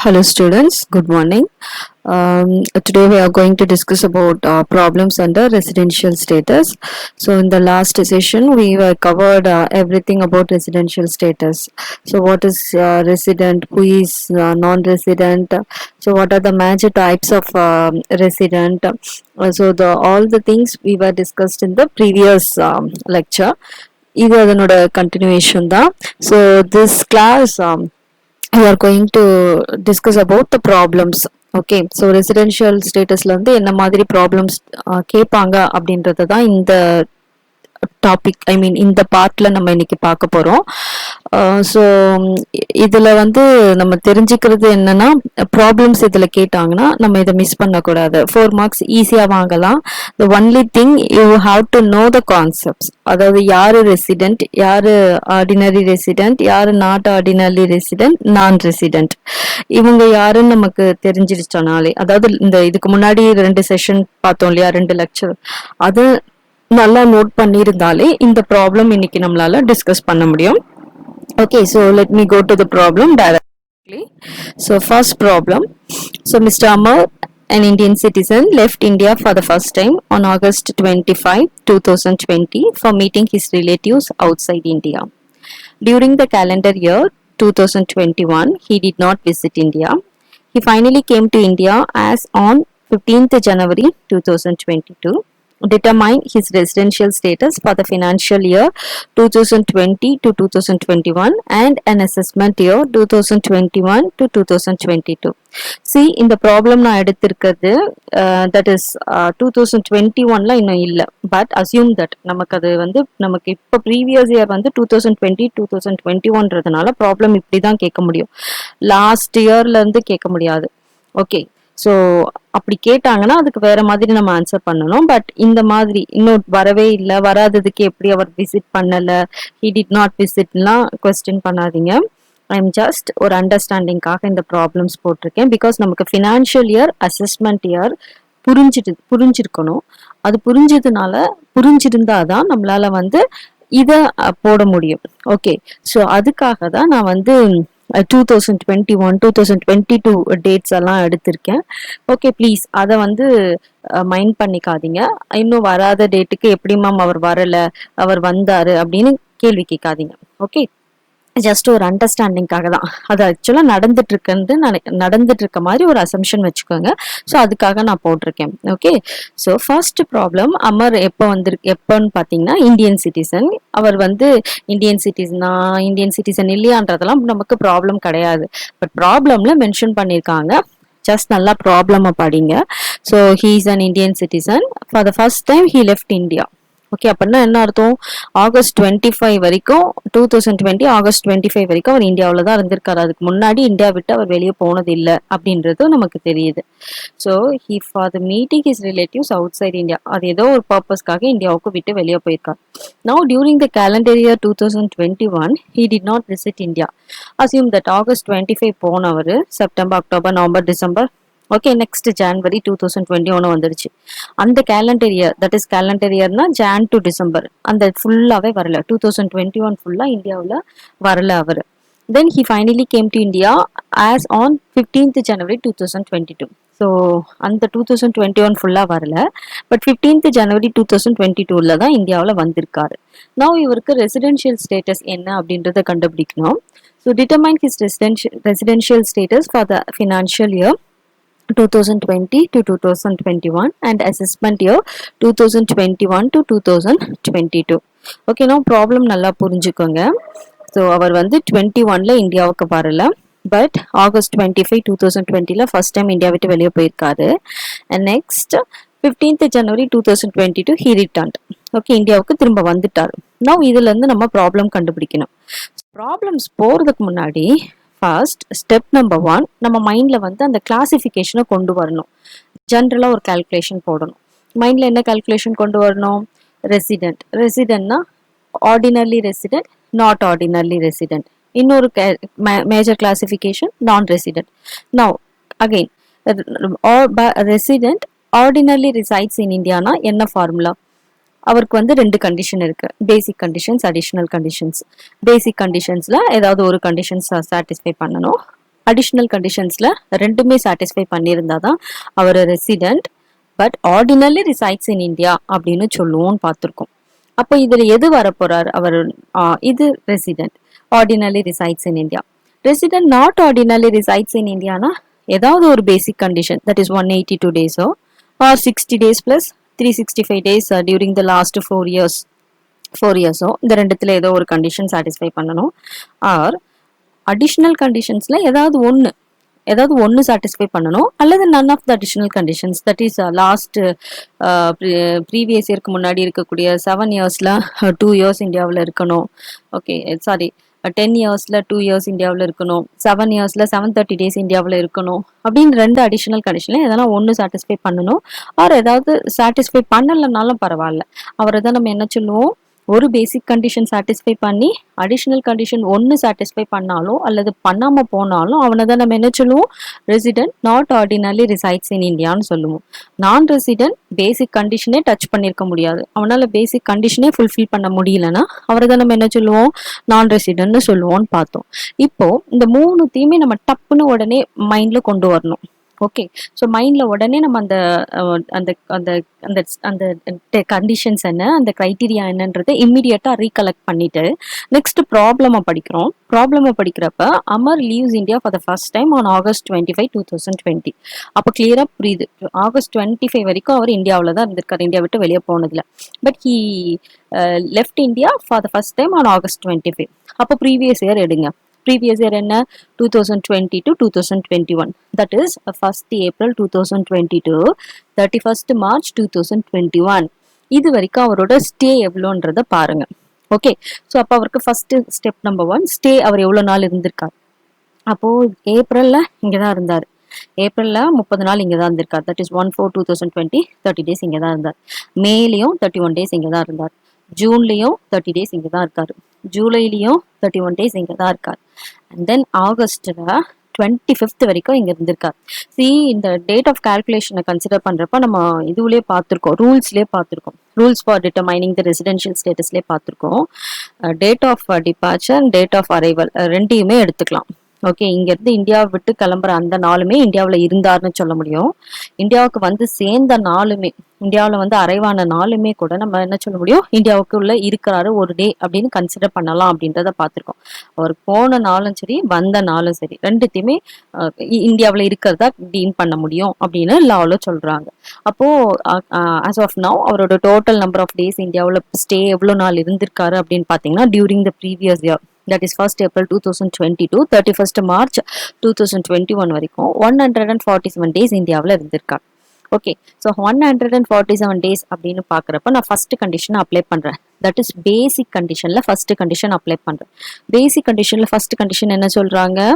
Hello students, good morning. Today we are going to discuss about problems under residential status. So in the last session we were covered everything about residential status. So what is resident, who is non-resident, so what are the major types of resident. So the all the things we were discussed in the previous lecture. இது அதனோட continuation தான். So this class we are going to discuss about the problems. Okay, so residential statusல வந்து என்ன மாதிரி problems கேட்பாங்க அப்படின்றது தான் இந்த டாபிக், ஐ மீன் இந்த பார்ட்ல நம்ம இன்னைக்கு பார்க்க போறோம். ஸோ இதுல வந்து நம்ம தெரிஞ்சுக்கிறது என்னன்னா, ப்ராப்ளம்ஸ் இதுல கேட்டாங்கன்னா நம்ம இதை மிஸ் பண்ணக்கூடாது. 4 மார்க்ஸ் ஈஸியா வாங்கலாம். The only thing you have to know the concepts, அதாவது யாரு ரெசிடென்ட், யாரு ஆர்டினரி ரெசிடென்ட், யாரு நாட் ஆர்டினரி ரெசிடென்ட், நான் ரெசிடென்ட், இவங்க யாருன்னு நமக்கு தெரிஞ்சிருச்சனாலே, அதாவது இந்த இதுக்கு முன்னாடி 2 செஷன் பார்த்தோம் இல்லையா, 2 லெக்சர், அது நல்லா நோட் பண்ணியிருந்தாலே இந்த ப்ராப்ளம் இன்னைக்கு நம்மளால டிஸ்கஸ் பண்ண முடியும். Okay, so let me go to the problem directly. So first problem. So Mr. Amar, an Indian citizen, left India for the first time on August 25, 2020 for meeting his relatives outside India. During the calendar year 2021, he did not visit India. He finally came to India as on 15th January 2022. Determine his residential status for the financial year 2020 to 2021 and an assessment year 2021 to 2022. See, in the problem நான் எடுத்திருக்கிறது that is 2021ல இன்னும் இல்லை, but assume that நமக்கு அது வந்து நமக்கு இப்போ previous year வந்து 2020 2021ன்றதுனால ப்ராப்ளம் இப்படி தான் கேட்க முடியும், லாஸ்ட் இயர்ல இருந்து கேட்க முடியாது. ஓகே, ஸோ அப்படி கேட்டாங்கன்னா அதுக்கு வேற மாதிரி நம்ம ஆன்சர் பண்ணணும். பட் இந்த மாதிரி இன்னும் வரவே இல்லை, வராததுக்கு எப்படி அவர் விசிட் பண்ணலை, ஹி டிட் நாட் விசிட்லாம் கொஸ்டின் பண்ணாதீங்க. ஐ எம் ஜஸ்ட் ஒரு அண்டர்ஸ்டாண்டிங்காக இந்த ப்ராப்ளம்ஸ் போட்டிருக்கேன். பிகாஸ் நமக்கு ஃபினான்ஷியல் இயர் அசஸ்மெண்ட் இயர் புரிஞ்சிருக்கணும். அது புரிஞ்சிருந்தாதான் நம்மளால வந்து இதை போட முடியும். ஓகே, ஸோ அதுக்காக தான் நான் வந்து 2021 2022 டேட்ஸ் எல்லாம் எடுத்திருக்கேன். ஓகே, ப்ளீஸ் அதை வந்து மைண்ட் பண்ணிக்காதீங்க. இன்னும் வராத டேட்டுக்கு எப்படி மேம் அவர் வரல, அவர் வந்தாரு அப்படின்னு கேள்வி கேட்காதீங்க. ஓகே, ஜஸ்ட் ஒரு அண்டர்ஸ்டாண்டிங்காக தான். அது ஆக்சுவலாக நடந்துட்டு இருக்க மாதிரி ஒரு அசம்ஷன் வச்சுக்கோங்க. ஸோ அதுக்காக நான் போட்டிருக்கேன். Okay, so first problem, Amar எப்போன்னு பார்த்தீங்கன்னா இந்தியன் சிட்டிசன். அவர் வந்து இந்தியன் சிட்டிசன் இல்லையான்றதெல்லாம் நமக்கு ப்ராப்ளம் கிடையாது. பட் ப்ராப்ளம்ல மென்ஷன் பண்ணியிருக்காங்க, ஜஸ்ட் நல்லா ப்ராப்ளமை படிங்க. So he is an Indian citizen for the first time he left India. Okay, அப்படின்னா என்ன அர்த்தம், ஆகஸ்ட் 25 வரைக்கும் 2020 ஆகஸ்ட் 25 வரைக்கும் அவர் இந்தியாவில் தான் இருந்திருக்காரு. அதுக்கு முன்னாடி இந்தியா விட்டு அவர் வெளியே போனது இல்லை அப்படின்றது நமக்கு தெரியுது. So he for the meeting his relatives அவுட் சைட் இந்தியா, அது ஏதோ ஒரு பர்பஸ்க்காக இந்தியாவுக்கு விட்டு வெளியே போயிருக்காரு. Now during the calendar year 2021 he did not visit India. Assume that August 25 போனவர் September, October, November, December, okay, next January 2021 வந்துடுச்சு. அந்த calendar year, that is calendar இயர்னா ஜான் டு டிசம்பர், அந்த ஃபுல்லாவே வரல. 2021 ஃபுல்லா இந்தியாவில் வரல அவர். Then he finally came to India as on 15th January 2022. So அந்த 2021 ஃபுல்லாக வரல, பட் 15th January 2022ல தான் இந்தியாவில் வந்திருக்காரு. நான் இவருக்கு ரெசிடென்ஷியல் ஸ்டேட்டஸ் என்ன அப்படின்றத கண்டுபிடிக்கணும். So determine his residential status for the financial year 2020 to 2021 and assessment year 2021 to 2022. Okay, நான் ப்ராப்ளம் நல்லா புரிஞ்சுக்கோங்க. ஸோ அவர் வந்து 21ல இந்தியாவுக்கு வரல, பட் ஆகஸ்ட் 25 2020ல ஃபர்ஸ்ட் டைம் இந்தியா விட்டு வெளியே போயிருக்காரு. And next 15th January 2022 he returned. Okay, இந்தியாவுக்கு திரும்ப வந்துட்டார். நான் இதுல இருந்து நம்ம ப்ராப்ளம் கண்டுபிடிக்கணும். ப்ராப்ளம்ஸ் போறதுக்கு முன்னாடி ஃபர்ஸ்ட் ஸ்டெப் நம்பர் 1, நம்ம மைண்ட்ல வந்து அந்த கிளாசிஃபிகேஷனை கொண்டு வரணும். ஜென்ரலா ஒரு கால்குலேஷன் போடணும். மைண்ட்ல என்ன கால்குலேஷன் கொண்டு வரணும், ரெசிடென்ட்னா ordinary resident, not ordinary resident. இன்னொரு major classification non resident. Now again resident ordinary resides in இந்தியானா என்ன ஃபார்முலா, அவருக்கு வந்து 2 கண்டிஷன் இருக்கு, basic conditions, additional conditions. Basic கண்டிஷன்ஸ்ல ஏதாவது ஒரு கண்டிஷன்ஸ் சாட்டிஸ்ஃபை பண்ணணும். அடிஷ்னல் கண்டிஷன்ஸ்ல ரெண்டுமே சாட்டிஸ்ஃபை பண்ணியிருந்தாதான் அவர் resident but ordinarily resides in India அப்படின்னு சொல்லுவோம்னு பார்த்துருக்கோம். அப்போ இதுல எது வரப்போறார் அவர்? இது resident ordinarily resides in India. Resident not ordinarily resides in இந்தியானா ஏதாவது ஒரு பேசிக் கண்டிஷன், தட் இஸ் 182 டேஸோ or 60 days plus 365 days during the last 4 இயர்ஸோ இந்த ரெண்டுத்துல ஏதோ ஒரு கண்டிஷன் சாட்டிஸ்ஃபை பண்ணணும். ஆர் அடிஷ்னல் கண்டிஷன்ஸ்ல ஏதாவது ஒன்று சாட்டிஸ்ஃபை பண்ணணும், அல்லது none of the additional conditions, that is last previous இயர்க்கு முன்னாடி இருக்கக்கூடிய 7 இயர்ஸ்ல 2 இயர்ஸ் இந்தியாவில் இருக்கணும். ஓகே, சாரி, 10 இயர்ஸ்ல 2 இயர்ஸ் இந்தியாவில் இருக்கணும், 7 இயர்ஸ்ல 730 days இந்தியாவில் இருக்கணும் அப்படின்னு 2 அடிஷ்னல் கண்டிஷன்ல எதெல்லாம் ஒன்று சாட்டிஸ்ஃபை பண்ணணும். ஆர் ஏதாவது சாட்டிஸ்ஃபை பண்ணலைனாலும் பரவாயில்ல, அவரை தான் நம்ம என்ன சொல்லுவோம், ஒரு பேசிக் கண்டிஷன் சாட்டிஸ்ஃபை பண்ணி அடிஷ்னல் கண்டிஷன் ஒன்று சாட்டிஸ்ஃபை பண்ணாலும் அல்லது பண்ணாமல் போனாலும் அவனை தான் நம்ம என்ன சொல்லுவோம், resident not ordinarily resides in இந்தியான்னு சொல்லுவோம். நான் ரெசிடென்ட் பேசிக் கண்டிஷனே டச் பண்ணியிருக்க முடியாது, அவனால் பேசிக் கண்டிஷனே ஃபுல்ஃபில் பண்ண முடியலன்னா அவரை தான் நம்ம என்ன சொல்லுவோம், நான் ரெசிடென்ட்னு சொல்லுவோம்னு பார்த்தோம். இப்போ இந்த 3த்தையுமே நம்ம டப்புன்னு உடனே மைண்ட்ல கொண்டு வரணும். ஓகே, ஸோ மைண்ட்ல உடனே நம்ம அந்த அந்த அந்த அந்த அந்த கண்டிஷன்ஸ் என்ன, அந்த கிரைட்டீரியா என்னன்றதை இம்மிடியட்டா ரீகலெக்ட் பண்ணிட்டு நெக்ஸ்ட் ப்ராப்ளமை படிக்கிறோம். ப்ராப்ளமை படிக்கிறப்ப Amar leaves India for the first time on August 25, 2020. அப்போ கிளியரா புரியுது, August 25 வரைக்கும் அவர் இந்தியாவில் தான் இருந்திருக்காரு, இந்தியா விட்டு வெளியே போனதில்ல. But he left India for the first time on August 25. அப்போ ப்ரீவியஸ் இயர் எடுங்க. ப்ரீவியஸ் இயர் என்ன, 2020 to 2021, that is 1st April 2022 31st March 2021. இது வரைக்கும் அவரோட ஸ்டே எவ்வளோன்றத பாருங்க. ஓகே, ஸோ அப்போ அவருக்கு ஃபர்ஸ்ட் ஸ்டெப் நம்பர் 1, ஸ்டே அவர் எவ்வளோ நாள் இருந்திருக்கார். அப்போ ஏப்ரல்ல இங்கே தான் இருந்தார், ஏப்ரல்ல 30 நாள் இங்கே தான் இருந்திருக்கார், தட் இஸ் 1/4/2020 30 days இங்கே தான் இருந்தார். மேலையும் 31 days இங்கே தான் இருந்தார், ஜூன்லேயும் 30 days இங்கே தான் இருக்காரு, ஜூலைலையும் 31 days இங்கே தான் இருக்கார். அண்ட் தென் ஆகஸ்ட்ல 25th வரைக்கும் இங்கே இருந்திருக்கார். இந்த டேட் ஆஃப் கால்குலேஷனை கன்சிடர் பண்ணுறப்ப நம்ம இதுலேயே பார்த்துருக்கோம், ரூல்ஸ்லேயே பார்த்துருக்கோம், rules for determining the residential ஸ்டேட்டஸ்லேயே பார்த்துருக்கோம். Date of departure, date of arrival ரெண்டையுமே எடுத்துக்கலாம். ஓகே, இங்கேருந்து இந்தியாவை விட்டு கிளம்புற அந்த நாளுமே இந்தியாவில் இருந்தார்னு சொல்ல முடியும். இந்தியாவுக்கு வந்து சேர்ந்த நாளுமே, இந்தியாவில் வந்து அரைவான நாளுமே கூட நம்ம என்ன சொல்ல முடியும், இந்தியாவுக்குள்ள இருக்கிறாரு ஒரு டே அப்படின்னு கன்சிடர் பண்ணலாம் அப்படின்றத பார்த்துருக்கோம். அவர் போன நாளும் சரி வந்த நாளும் சரி ரெண்டுத்தையுமே இந்தியாவில் இருக்கிறதா டீம் பண்ண முடியும் அப்படின்னு லாவில் சொல்றாங்க. அப்போ ஆஸ் ஆஃப் நவ் அவரோட டோட்டல் நம்பர் ஆஃப் டேஸ் இந்தியாவில் ஸ்டே எவ்வளோ நாள் இருந்திருக்காரு அப்படின்னு பார்த்தீங்கன்னா during the previous year, that is 1st April 2022 31st March 2021 வரைக்கும் 147 days இந்தியாவில் இருந்திருக்கார். ஓகே, ஸோ 147 days அப்படின்னு பார்க்குறப்ப நான் ஃபர்ஸ்ட் கண்டிஷன் அப்ளை பண்ணுறேன், தட் இஸ் பேசிக் கண்டிஷனில் ஃபர்ஸ்ட் கண்டிஷன் அப்ளை பண்ணுறேன். பேசிக் கண்டிஷனில் ஃபர்ஸ்ட் கண்டிஷன் என்ன சொல்கிறாங்க,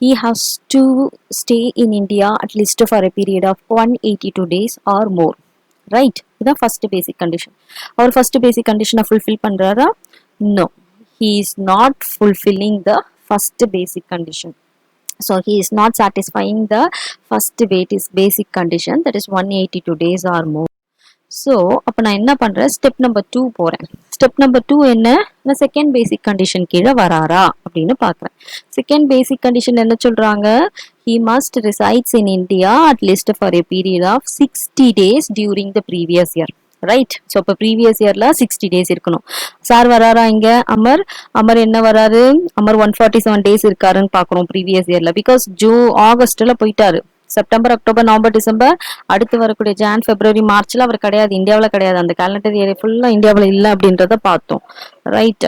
he has to stay in India at least for a period of 182 days or more, right? இதுதான் ஃபர்ஸ்ட் பேசிக் கண்டிஷன். அவர் ஃபர்ஸ்ட் பேசிக் கண்டிஷனை fulfil பண்ணுறாரா? No, he is not fulfilling the first basic condition. So he is not satisfying the first basic condition, that is 182 days or more. So அப்போ நான் என்ன பண்ணுறேன், step number 2 போகிறேன். Step number 2 என்ன, நான் second பேசிக் condition கீழே வராரா அப்படின்னு பார்க்குறேன். செகண்ட் பேசிக் கண்டிஷன் என்ன சொல்கிறாங்க, he must resides in India at least for a period of 60 days during the previous year. Right? So இப்போ ப்ரீவியஸ் இயர்ல 60 days இருக்கணும். சார் வராரா இங்க, அமர் என்ன வராரு, அமர் 147 days இருக்காருன்னு பார்க்குறோம் ப்ரீவியஸ் இயர்ல. பிகாஸ் ஆகஸ்ட்ல போயிட்டாரு, செப்டம்பர் அக்டோபர் நவம்பர் டிசம்பர் அடுத்து வரக்கூடிய ஜான் பிப்ரவரி மார்ச்ல அவர் கிடையாது, இந்தியாவில் கிடையாது, அந்த கேலண்டர் ஏரியா ஃபுல்லா இந்தியாவில் இல்லை அப்படின்றத பார்த்தோம். ரைட்?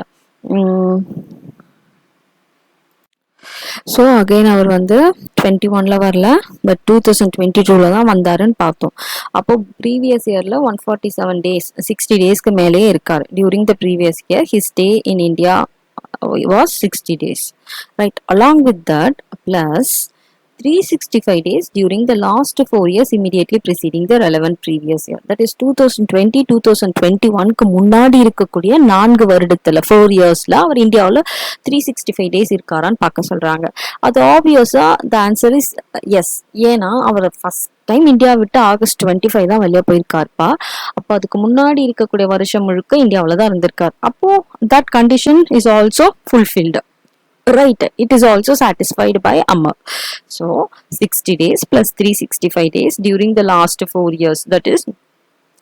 ஸோ அகைன் அவர் வந்து 21ல வரல, பட் 2022ல தான் வந்தாருன்னு பார்த்தோம். அப்போ ப்ரீவியஸ் இயர்ல 147 days 60 daysக்கு மேலேயே இருக்காரு. During the previous year he stay in India was 60 days, right? Along with that, plus 365 days during the last 4 years immediately preceding the relevant previous year, that is 2020 2021க்கு முன்னாடி இருக்கக்கூடிய 4 வருடத்துல 4 yearsல அவர் இந்தியாவில் 365 days இருக்காரான்னு பார்க்க சொல்றாங்க. அது ஆப்வியஸா the answer is yes. ஏன்னா அவர் first time India விட்டு August 25 தான் வெளியே போயிருக்காருப்பா. அப்போ அதுக்கு முன்னாடி இருக்கக்கூடிய வருஷம் முழுக்க இந்தியாவில் தான் இருந்திருக்காரு. அப்போ that condition is also fulfilled. Right, it is also satisfied by Amma. So 60 days plus 365 days during the last 4 years, that is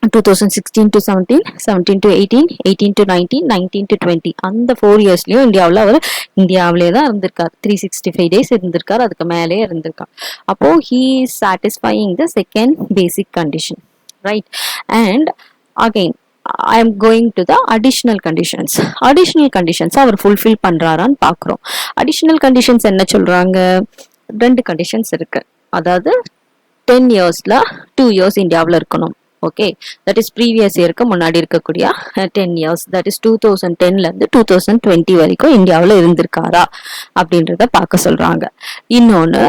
2016 to 17, 17 to 18, 18 to 19, 19 to 20, அந்த 4 இயர்ஸ்லயும் இந்தியாவில் அவர் இந்தியாவிலே தான் இருந்திருக்கார். 365 days இருந்திருக்கார், அதுக்கு மேலே இருந்திருக்கார். அப்போ he is satisfying the second basic condition, right? And again I am going to the additional conditions. Additional conditions our fulfill பண்றாரான்னு பார்க்குறோம். additional conditions என்ன சொல்றாங்க? 2 conditions இருக்கு. அதாவது 10 yearsல 2 years இந்தியாவில் இருக்கணும். ஓகே, தட் இஸ் ப்ரீவியஸ் இயருக்கு முன்னாடி இருக்கக்கூடிய 10 years, தட் இஸ் 2010ல இருந்து 2020 வரைக்கும் இந்தியாவில் இருந்திருக்காரா அப்படின்றத பார்க்க சொல்றாங்க. இன்னொன்று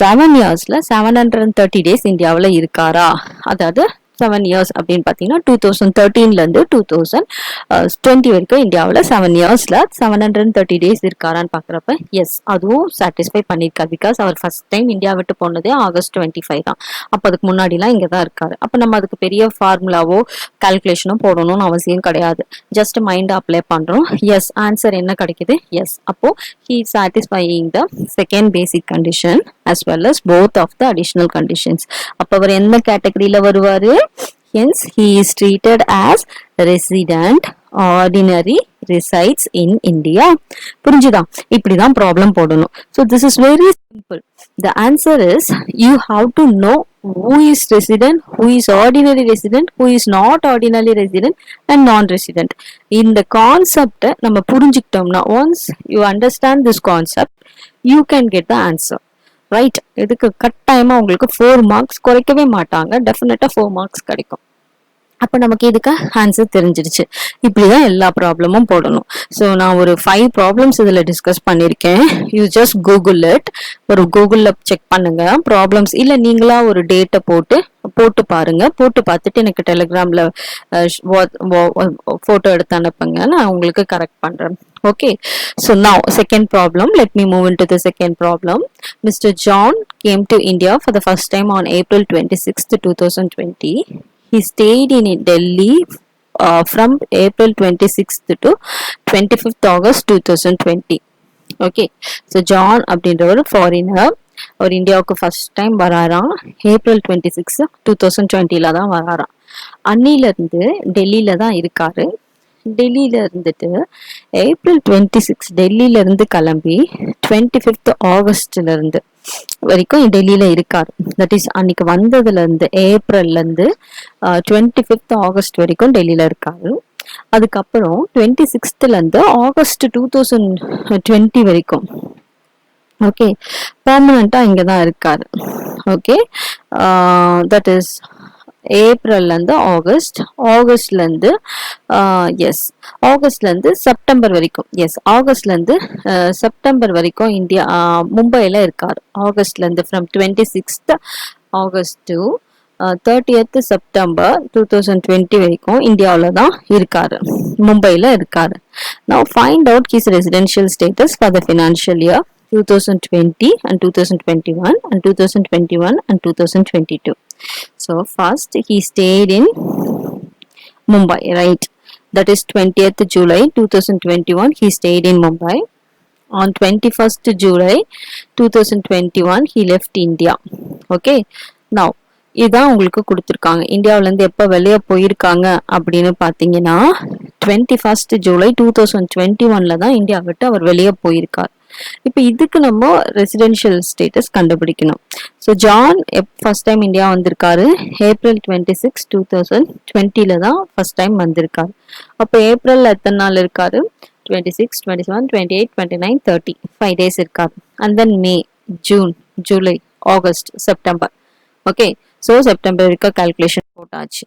7 yearsல 730 days இந்தியாவில் இருக்காரா, அதாவது 7 years அப்படின்னு பார்த்தீங்கன்னா 2013ல இருந்து 2020 வரைக்கும் இந்தியாவில் 7 yearsல 730 days இருக்காரான்னு பார்க்குறப்ப எஸ், அதுவும் சாட்டிஸ்ஃபை பண்ணியிருக்காரு. பிகாஸ் அவர் ஃபர்ஸ்ட் டைம் இந்தியா விட்டு போனதே August 25 தான். அப்போ அதுக்கு முன்னாடிலாம் இங்கே தான் இருக்காரு. அப்போ நம்ம அதுக்கு பெரிய ஃபார்முலாவோ கால்குலேஷனோ போடணும்னு அவசியம் கிடையாது. ஜஸ்ட் மைண்ட் அப்ளை பண்ணுறோம். எஸ், ஆன்சர் என்ன கிடைக்குது? எஸ். அப்போ he satisfying the second basic condition as well as both of the additional conditions. அப்போ அவர் எந்த கேட்டகரியில வருவாரு? Hence, he is treated as resident, ordinary, resides in India. புரிஞ்சுதா? இப்படிதான் ப்ராப்ளம் போடணும். So this is very simple. The answer is you have to know who is resident, who is ordinary resident, who is not ordinary resident and non-resident. இந்த கான்செப்டை நம்ம புரிஞ்சுக்கிட்டோம்னா, once you understand this concept, you can get the answer. Right, இதுக்கு கட்டாயமா உங்களுக்கு 4 marks குறைக்கவே மாட்டாங்க. டெஃபினட்டா 4 marks கிடைக்கும். அப்ப நமக்கு இதுக்கு ஆன்சர் தெரிஞ்சிருச்சு. இப்படிதான் எல்லா ப்ராப்ளமும் போடணும். ஸோ நான் ஒரு 5 ப்ராப்ளம்ஸ் இதுல டிஸ்கஸ் பண்ணிருக்கேன். யூ ஜஸ்ட் கூகுள் இட், ஒரு கூகுள்ல செக் பண்ணுங்க ப்ராப்ளம்ஸ். இல்ல நீங்களா ஒரு டேட்டை போட்டு பாருங்க. போட்டு பார்த்துட்டு எனக்கு டெலிகிராம்ல போட்டோ எடுத்து அனுப்புங்க, நான் உங்களுக்கு கரெக்ட் பண்றேன். Okay, so now second problem, let me move into the second problem. Mr. John came to India for the first time on April 26th, 2020. He stayed in Delhi from April 26th to 25th August 2020. Okay, so John அப்படின்ற ஒரு foreigner, ஒரு இந்தியாவுக்கு first time வராராம். April 26, 2020ல தான் வராராம். அன்னில இருந்து டெல்லியில தான் இருக்காரு. டெல்லியில இருந்துட்டு April 26 டெல்லியில இருந்து கிளம்பி 25th ஆகஸ்ட்ல இருந்து வரைக்கும் டெல்லியில இருக்காரு. தட் இஸ் அன்னைக்கு வந்ததுல இருந்து ஏப்ரல்ல இருந்து 25th ஆகஸ்ட் வரைக்கும் டெல்லியில இருக்காரு. அதுக்கப்புறம் 26th இருந்து ஆகஸ்ட் 2020 வரைக்கும் ஓகே பெர்மனண்டா இங்கதான் இருக்காரு. ஓகே, தட் இஸ் ஏப்ரல்ல இருந்து ஆகஸ்ட்ல இருந்து ஆகஸ்ட்ல இருந்து செப்டம்பர் வரைக்கும், ஆகஸ்ட்ல இருந்து செப்டம்பர் வரைக்கும் இந்தியா மும்பைல இருக்காரு. ஆகஸ்ட்ல இருந்து from 26th August to 30th September 2020 வரைக்கும் இந்தியாவில தான் இருக்காரு, மும்பைல இருக்காரு. Now find out his residential status for the financial year 2020 and 2021 and 2021 and 2022. So first he stayed in Mumbai, right? That is 20th July 2021 he stayed in Mumbai. On 21st July 2021 he left India. Okay, now இதான் உங்களுக்கு கொடுத்துருக்காங்க. இந்தியாவில இருந்து எப்ப வெளியே போயிருக்காங்க அப்படின்னு பாத்தீங்கன்னா 21st July 2021 தான் இந்தியா விட்டு அவர் வெளியே போயிருக்கார். இப்ப இதுக்கு நம்ம ரெசிடென்ஷியல் ஸ்டேட்டஸ் கண்டுபிடிக்கணும். So Jan first time India வந்திருக்காரு April 26, 2020 தான் ஃபர்ஸ்ட் டைம் வந்திருக்காரு. அப்போ ஏப்ரல் எத்தனை நாள் இருக்காரு? 26, 27, 28, 29, 30 5 days இருக்காரு. And then May, June, July, August, September. Okay, so September இருக்க கால்குலேஷன் போட்டாச்சு.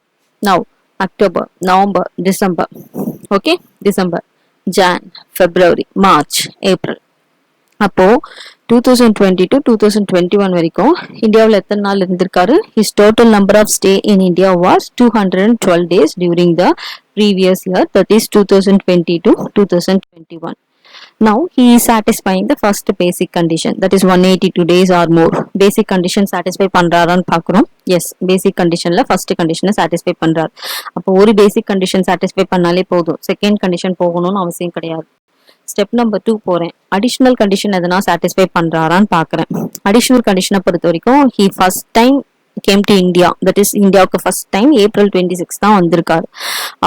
Now October, November, December. Okay, December, Jan, February, March, April. அப்போ 2020 to 2021 வரைக்கும் இந்தியாவில் எத்தனை நாள் இருந்திருக்காரு? His total number of stay in India was 212 days during the previous year, that is 2020 to 2021. Now he is satisfying the first basic condition, that is 182 days or more. Basic condition satisfy பண்றாரான்னு பார்க்கிறோம். Yes, basic conditionல first condition satisfy பண்றாரு. அப்போ ஒரு basic condition satisfy பண்ணாலே போதும், second condition போகணும்னு அவசியம் கிடையாது. Step number 2 போறேன். அடிஷனல் கண்டிஷன் எதனா சாட்டிஸ்ஃபை பண்றாரான்னு பாக்குறேன். அடிஷனல் கண்டிஷனை பொறுத்த வரைக்கும் he first time came to India, that is இந்தியாவுக்கு ஃபர்ஸ்ட் டைம் ஏப்ரல் 26 தான் வந்திருக்காரு.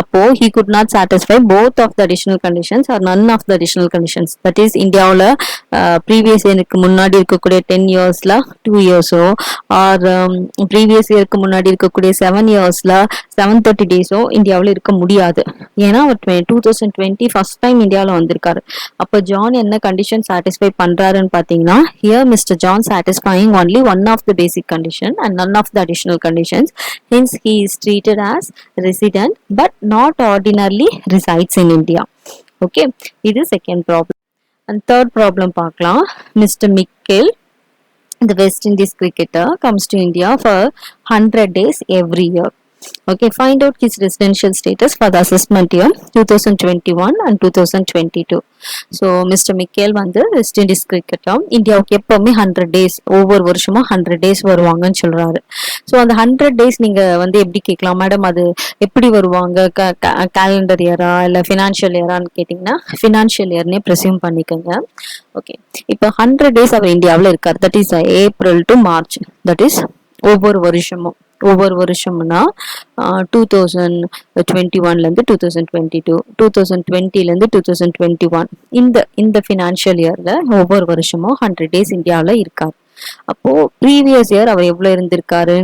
அப்போ he could not satisfy both of the additional conditions or none of the additional conditions, that is இந்தியாவில் ப்ரீவியஸ் இயருக்கு முன்னாடி இருக்கக்கூடிய 10 இயர்ஸ்ல 2 இயர்ஸோ ஆர் ப்ரீவியஸ் இயருக்கு முன்னாடி இருக்கக்கூடிய 7 இயர்ஸ்ல 730 டேஸோ இந்தியாவில் இருக்க முடியாது. ஏன்னா அவர் 2020 ஃபர்ஸ்ட் டைம் இந்தியாவில் வந்திருக்காரு. அப்போ ஜான் என்ன கண்டிஷன் சாட்டிஸ்ஃபை பண்றாருன்னு பாத்தீங்கன்னா, here mister John satisfying only one of the basic condition and none of the additional conditions, hence he is treated as resident but not ordinarily resides in India. Okay, இது second problem. And third problem பார்க்கலாம். Mr. Mikkel, the West Indies cricketer, comes to India for 100 days every year. Okay, find out his residential status for the assessment year 2021 and 2022. So Mr. Mikkel வந்து west Indies cricketer, இந்தியாவுக்கு எப்பவுமே 100 days, ஒவ்வொரு வருஷமும் 100 days வருவாங்கன்னு சொல்றாரு. So அந்த 100 days நீங்க வந்து எப்படி கேட்கலாம், மேடம் அது எப்படி வருவாங்க, கேலண்டர் இயரா இல்லை ஃபினான்ஷியல் இயரான்னு கேட்டிங்கன்னா ஃபினான்ஷியல் இயர்னே ப்ரெசியூம் பண்ணிக்கோங்க. ஓகே, இப்போ 100 டேஸ் அவர் இந்தியாவில் இருக்கார், that is April to March, that is ஒவ்வொரு வருஷம்னா 2021லேருந்து 2022, 2020லேருந்து 2021, இந்த ஃபினான்ஷியல் இயர்ல ஒவ்வொரு வருஷமும் 100 டேஸ் இந்தியாவில் இருக்கார். அப்போ ப்ரீவியஸ் இயர் அவர் எவ்வளோ இருந்திருக்காரு,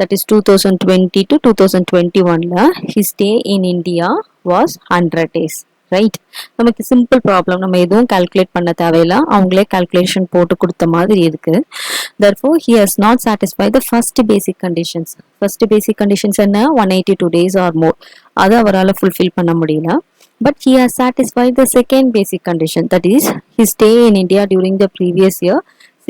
that is 2020 to 2021ல his stay in India was 100 days. Right, நமக்கு சிம்பிள் ப்ராப்ளம், நம்ம எதுவும் கால்குலேட் பண்ண தேவையில்ல, அவங்களே கால்குலேஷன் போட்டு கொடுத்த மாதிரி இருக்கு. therefore he has not satisfied the first basic conditions. first basic conditions என்ன, 182 days or more, அதை அவரால் ஃபுல்ஃபில் பண்ண முடியல. but he has satisfied the second basic condition, that is his stay in India during the previous year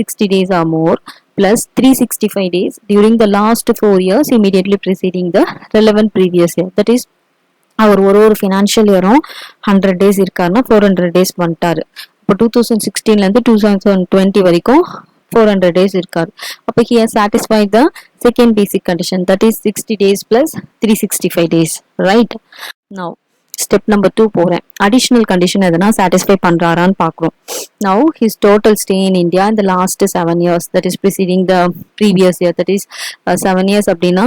60 days or more plus 365 days during the last 4 years immediately preceding the relevant previous year, that is அவர் ஒரு financial இயரும் 100 days இருக்காருன்னா 400 days வந்துட்டாரு. இப்போ 2016லேருந்து 2020 வரைக்கும் 400 days இருக்காரு. அப்போ he has satisfied the second basic condition, that is 60 days plus 365 days. right, now step number 2 போறேன். Additional condition எதனா satisfy பண்றாரான்னு பார்க்குறோம். now his total stay in India in the last 7 years, that is preceding the previous year, that is 7 years அப்படின்னா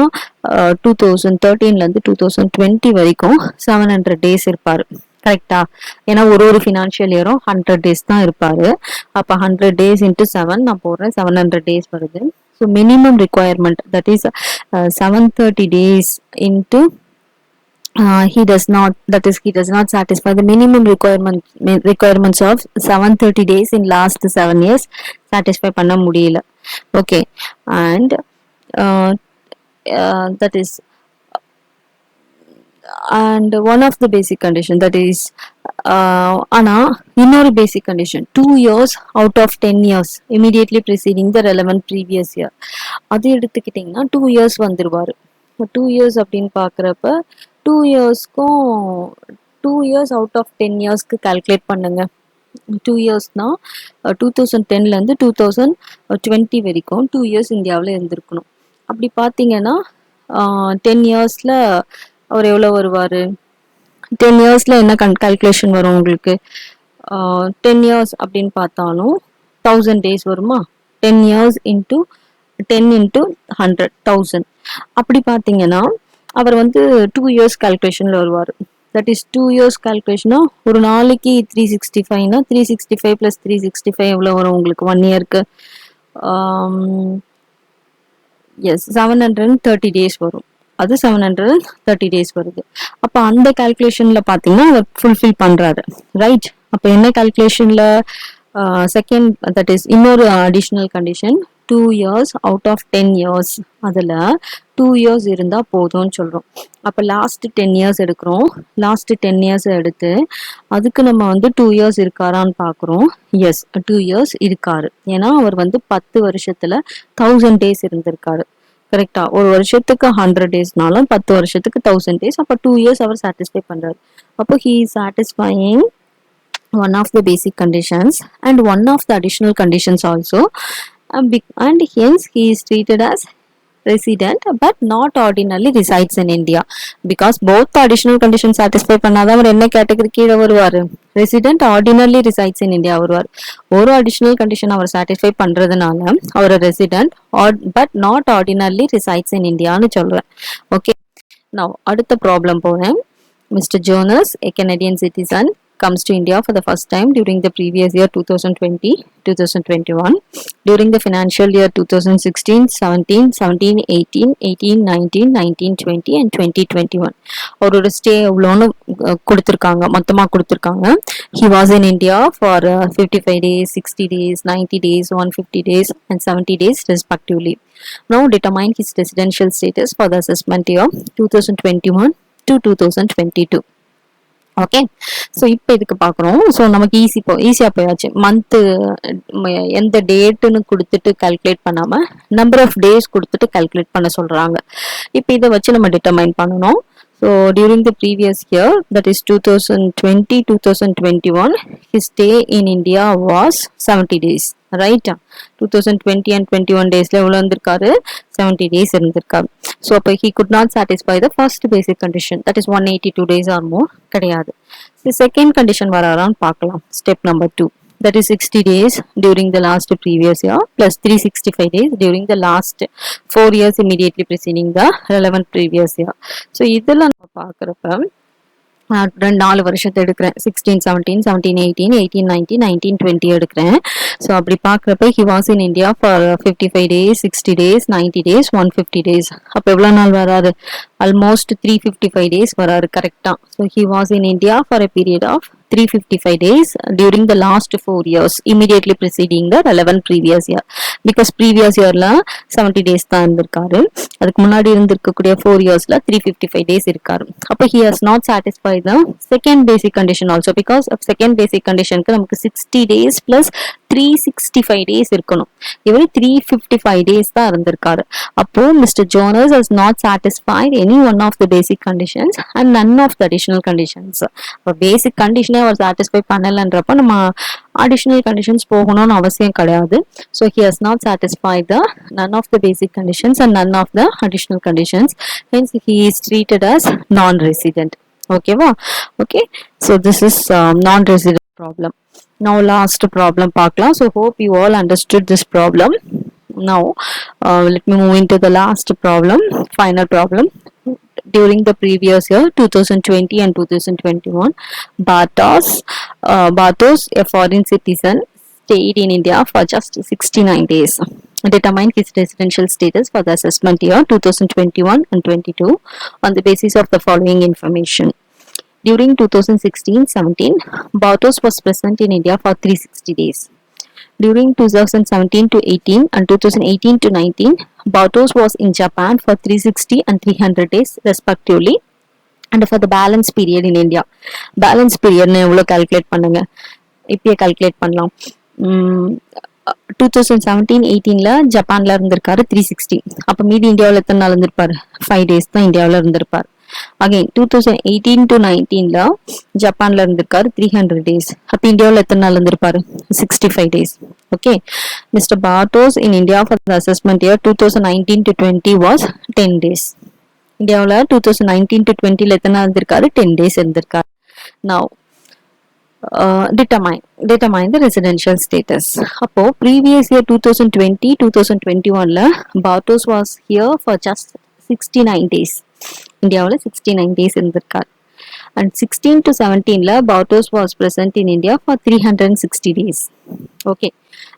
2013லேருந்து 2020 வரைக்கும் 700 days இருப்பாரு. கரெக்டா, ஏன்னா ஒரு financial இயரும் 100 days தான் இருப்பாரு. அப்போ 100 டேஸ் இன்ட்டு 7 நான் போடுறேன், 700 டேஸ் வருது. So minimum requirement, that is 730 days into he does not satisfy the minimum requirements of 730 days in last 7 years, satisfy பண்ண முடியல. okay, and that is and one of the basic condition, that is ஆனா இன்னொரு basic condition, 2 years out of 10 years immediately preceding the relevant previous year, அது எடுத்துக்கிட்டிங்கன்னா 2 years வந்துருவாரு. 2 years அப்படின்னு பார்க்குறப்ப 2 இயர்ஸ்க்கும் 2 years out of 10 இயர்ஸ்க்கு கால்குலேட் பண்ணுங்க. 2 இயர்ஸ்னா 2010லேருந்து 2020 வரைக்கும் 2 இயர்ஸ் இந்தியாவில் இருந்திருக்கணும். அப்படி பார்த்தீங்கன்னா 10 இயர்ஸில் அவர் எவ்வளோ வருவார், 10 இயர்ஸில் என்ன கால்குலேஷன் வரும் உங்களுக்கு, 10 இயர்ஸ் அப்படின்னு பார்த்தாலும் 1000 டேஸ் வருமா, 10 இயர்ஸ் இன்ட்டு 10 இன்ட்டு 100 1000. அப்படி பார்த்தீங்கன்னா அவர் வந்து 2 இயர்ஸ் கால்குலேஷனில் வருவார். தட் இஸ் 2 இயர்ஸ் கால்குலேஷனா ஒரு நாளைக்கு 365னா 365 + 365 எவ்வளோ வரும் உங்களுக்கு 1 இயருக்கு, எஸ் 730 டேஸ் வரும். அது 730 டேஸ் வருது. அப்போ அந்த கால்குலேஷனில் பார்த்தீங்கன்னா அவர் ஃபுல்ஃபில் பண்ணுறாரு. ரைட், அப்போ என்ன கால்குலேஷனில் செகண்ட், தட் இஸ் இன்னொரு additional condition, 2 years out of 10 years, அதில் 2 இயர்ஸ் இருந்தால் போதும்னு சொல்கிறோம். அப்போ லாஸ்ட் 10 இயர்ஸ் எடுக்கிறோம். லாஸ்ட் 10 இயர்ஸ் எடுத்து அதுக்கு நம்ம வந்து 2 இயர்ஸ் இருக்காரான்னு பார்க்குறோம். எஸ், 2 இயர்ஸ் இருக்காரு. ஏன்னா அவர் வந்து 10 வருஷத்தில் 1000 டேஸ் இருந்திருக்காரு. கரெக்டா, ஒரு வருஷத்துக்கு 100 டேஸ்னாலும் 10 வருஷத்துக்கு 1000 டேஸ். அப்போ 2 இயர்ஸ் அவர் சாட்டிஸ்ஃபை பண்ணுறாரு. அப்போ he is satisfying one of the basic conditions and one of the additional conditions also, and hence he is treated as resident but not ordinarily resides in India, because both the additional conditions satisfy பண்ணாதான் அவர் என்ன category கீழே வருவாரு, resident ordinarily resides in India வருவார். ஒரு additional condition அவர் satisfy பண்றதுனால அவர் resident but not ordinarily resides in இந்தியான்னு சொல்றேன். ஓகே, நான் அடுத்த ப்ராப்ளம் போறேன். Mister Jones, a Canadian citizen, comes to India for the first time during the previous year 2020-2021. During the financial year 2016-17, 17-18, 18-19, 19-20 and 20-21. அவரோட stay எவ்வளோன்னு கொடுத்துருக்காங்க, மொத்தமாக கொடுத்துருக்காங்க. He was in India for 55 days, 60 days, 90 days, 150 days and 70 days respectively. Now determine his residential status for the assessment year 2021 to 2022. Okay, so இப்போ இதுக்கு பார்க்குறோம். So நமக்கு ஈஸியாக போயாச்சு. மந்த்து எந்த டேட்டுன்னு கொடுத்துட்டு கால்குலேட் பண்ணாமல் நம்பர் ஆஃப் டேஸ் கொடுத்துட்டு கால்குலேட் பண்ண சொல்கிறாங்க. இப்போ இதை வச்சு நம்ம டிட்டர்மைன் பண்ணணும். So during the previous year, that is 2020-2021, his stay in India was 70 days. ரைட்டா, 2020 and 21 டேஸ்ல எவ்வளோ இருந்திருக்காரு? 70 டேஸ் இருந்திருக்காரு. ஸோ அப்போ he could not satisfy the first basic condition, that is 182 days or more கிடையாது. செகண்ட் கண்டிஷன் வராரான்னு பார்க்கலாம். Step number 2, that is 60 days during the last previous year plus 365 days during the last 4 years immediately preceding the relevant previous year. So இதெல்லாம் நம்ம பார்க்குறப்ப 4 வருஷத்தை எடுக்கிறேன். 16, 17, 17, 18, 18, 19, 19, 20 எடுக்கிறேன். So அப்படி பார்க்குறப்ப he was in India for 55 days, 60 days, 90 days, 150 days. அப்போ எவ்வளோ நாள் வராது? ஆல்மோஸ்ட் 355 days வராரு கரெக்டாக. So he was in India for a period of 355 days during the last 4 years immediately preceding the relevant previous year. Because previous yearல 70 days தான் இருந்திருக்காரு. அதுக்கு முன்னாடி இருந்திருக்கக்கூடிய 4 yearsல 355 days இருக்காரு. அப்போ he has not satisfied the second basic condition also, because of second basic conditionக்கு நமக்கு 60 days plus 365 days இருக்கணும். இவரு 355 days தான் இருந்திருக்காரு. அப்போ Mr. Jonas has not satisfied any one of the basic conditions and none of the additional conditions. அப்போ basic condition அவர் satisfy பண்ணலன்றப்ப நம்ம additional conditions போகணும்னு அவசியம் கிடையாது. So he has not satisfied the none of the basic conditions and none of the additional conditions, hence he is treated as non-resident. ஓகேவா? Okay, so this is non-resident problem. Now last problem பார்க்கலாம். So hope you all understood this problem. Now let me move into the last problem, final problem. During the previous year 2020 and 2021, Bartos, a foreign citizen, stayed in India for just 69 days. Determine his residential status for the assessment year 2021 and 22 on the basis of the following information. During 2016-17, Bartos was present in India for 360 days. During 2017 to 18 and 2018 to 19, Bartos was in Japan for 360 and 300 days respectively, and for the balance period in India. Balance period எவ்வளோ calculate பண்ணுங்க? இப்பயே calculate பண்ணலாம். 2017-18ல ஜப்பான்ல இருந்திருக்காரு 360. அப்போ மீதி இந்தியாவில் எத்தனை நாள் இருந்திருப்பாரு? 5 days தான் இந்தியாவில் இருந்திருப்பாரு. அகைன் 2018 to 19ல ஜப்பான்ல இருந்திருக்காரு 300 days. அப்போ இந்தியாவில் எத்தனை நாள் இருந்திருப்பாரு? 65 days. Okay, mister Bartos in India for the assessment year 2019 to 20 was 10 days. இந்தியாவில் 2019 to 20ல எத்தனை நாள் இருந்திருக்காரு? 10 days இருந்திருக்காரு. Now determine the residential status. அப்போ previous year 2020-2021ல Bartos was here for just 69 days. இந்தியாவில் 69 days இருந்திருக்கார். And 16 to 17ல Bartos was present in India for 360 days. Okay.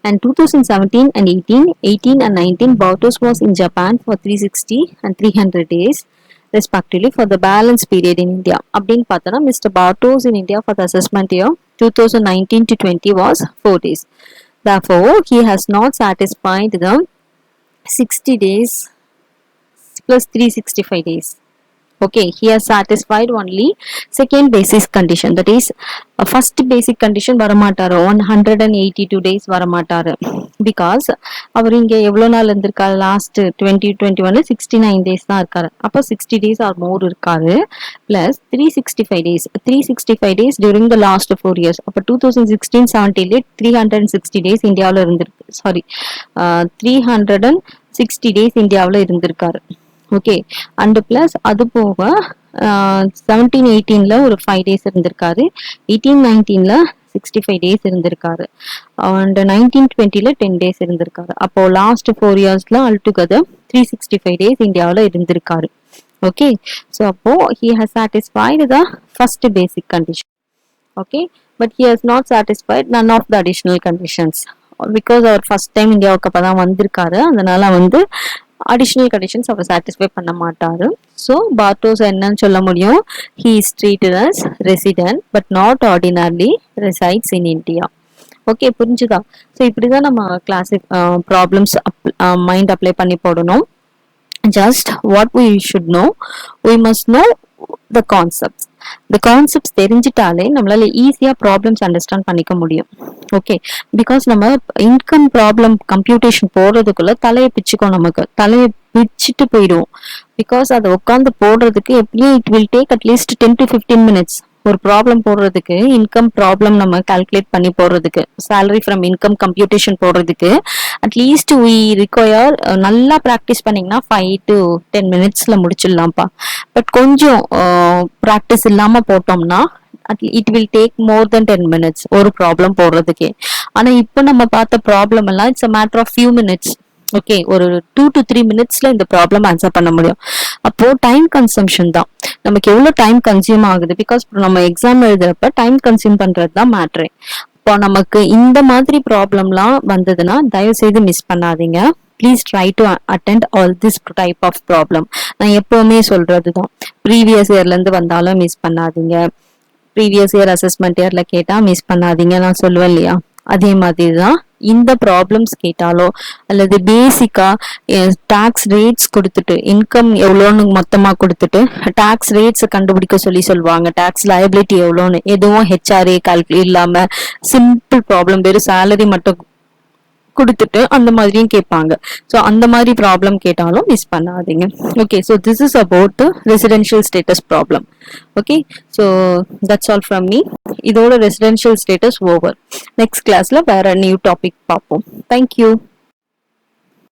And 2017 and 18 and 19, Bartos was in Japan for 360 and 300 days respectively for the balance period in India. அப்படின்னு பார்த்தோன்னா Mr. Bartos in India for the assessment year 2019 to 20 was 4 days. Therefore, he has not satisfied the 60 days plus 365 days. Okay, he has satisfied only second basic condition, that is first basic condition வரமாட்டாரு, 182 days வரமாட்டாரு. Because அவர் இங்கே எவ்வளோ நாள் இருந்திருக்காரு? Last 2021 69 days தான் இருக்காரு. அப்போ 60 days ஆர் மோர் இருக்காரு. Plus 365 days during the last 4 years. அப்போ 2016-17 360 days இந்தியாவில் இருந்திருக்கு. சாரி, 360 days இந்தியாவில் இருந்திருக்காரு. ஓகே. அண்ட் பிளஸ் அது போக 17-18ல ஒரு 5 டேஸ் இருந்திருக்காரு. 18-19ல 65 டேஸ் இருந்திருக்காரு. அண்ட் 19-20ல 10 டேஸ் இருந்திருக்காரு. அப்போ லாஸ்ட் 4 இயர்ஸ்ல ஆல் டுகெதர் 365 டேஸ் இந்தியாவில் இருந்திருக்காரு. ஓகே. ஸோ அப்போ he has satisfied the first basic condition. Okay, but he has not satisfied none of the additional conditions because அவர் ஃபர்ஸ்ட் டைம் இந்தியாவுக்கு அப்பதான் வந்திருக்காரு. அதனால வந்து அடிஷ்னல் கண்டிஷன்ஸ் அவர் சாட்டிஸ்ஃபை பண்ண மாட்டாரு. ஸோ பார்டோஸ் என்னன்னு சொல்ல முடியும், he is treated as resident but not ordinarily resides in India. Okay, புரிஞ்சுதா? ஸோ இப்படிதான் நம்ம கிளாசிக் ப்ராப்ளம்ஸ் மைண்ட் அப்ளை பண்ணி போடணும். just what we should know, we must know the concepts. the concepts தெரிஞ்சிட்டாலே நம்மளால ஈஸியா ப்ராப்ளம்ஸ் அண்டர்ஸ்டாண்ட் பண்ணிக்க முடியும். Okay, because நம்ம இன்கம் ப்ராப்ளம் கம்ப்யூட்டேஷன் போடுறதுக்குள்ள தலையை பிச்சுக்கும், நமக்கு தலையை பிச்சுட்டு போயிடுவோம். பிகாஸ் அதை உட்காந்து போடுறதுக்கு எப்படியும் it will take at least 10 to 15 minutes. ஒரு ப்ராப்ளம் போடுறதுக்கு, இன்கம் ப்ராப்ளம் நம்ம கால்குலேட் பண்ணி போடுறதுக்கு, சேலரி ஃப்ரம் இன்கம் கம்ப்யூட்டேஷன் போடுறதுக்கு அட்லீஸ்ட் வி ரிக்வயர், நல்லா ப்ராக்டிஸ் பண்ணீங்கன்னா 5 to 10 minutesல முடிச்சிடலாம்ப்பா. பட் கொஞ்சம் ப்ராக்டிஸ் இல்லாம போட்டோம்னா it will take more than 10 minutes ஒரு ப்ராப்ளம் போடுறதுக்கே. ஆனா இப்போ நம்ம பார்த்த ப்ராப்ளம் எல்லாம் it's a matter of few minutes. Okay, ஒரு 2 to 3 minutesல இந்த ப்ராப்ளம் ஆன்சர் பண்ண முடியும். அப்போ டைம் கன்சம்ஷன் தான் நமக்கு எவ்வளவு டைம் கன்சியூம் ஆகுது. பிகாஸ் நம்ம எக்ஸாம் எழுதுறப்ப டைம் கன்சியூம் பண்றது தான் மேட்ரு. இப்போ நமக்கு இந்த மாதிரி ப்ராப்ளம்லாம் வந்ததுன்னா தயவு செய்து மிஸ் பண்ணாதீங்க. Please try to attend all this type of problem. நான் எப்பவுமே சொல்றது தான், ப்ரீவியஸ் இயர்ல இருந்து வந்தாலும் மிஸ் பண்ணாதீங்க, ப்ரீவியஸ் இயர் அசஸ்மெண்ட் இயர்ல கேட்டா மிஸ் பண்ணாதீங்க நான் சொல்லுவேன் இல்லையா. அதே மாதிரி தான் இந்த ப்ராப்ளம்ஸ் கேட்டாலோ அல்லது பேசிக்கா டாக்ஸ் ரேட்ஸ் கொடுத்துட்டு இன்கம் எவ்வளோன்னு மொத்தமா கொடுத்துட்டு டாக்ஸ் ரேட்ஸ் கண்டுபிடிக்க சொல்லுவாங்க, டாக்ஸ் லயபிலிட்டி எவ்வளோன்னு. எதுவும் ஹெச்ஆர்ஏ கால்குலேட் இல்லாம சிம்பிள் ப்ராப்ளம், வெறும் சேலரி மட்டும் கொடுத்துட்டு அந்த மாதிரியும் கேட்பாங்க. ஸோ அந்த மாதிரி ப்ராப்ளம் கேட்டாலும் மிஸ் பண்ணாதீங்க. Okay, so this is about the residential status problem. Okay, so that's all from me. இதோட ரெசிடென்ஷியல் ஸ்டேட்டஸ் ஓவர். நெக்ஸ்ட் கிளாஸ்ல வேற நியூ டாபிக் பார்ப்போம். தேங்க்யூ.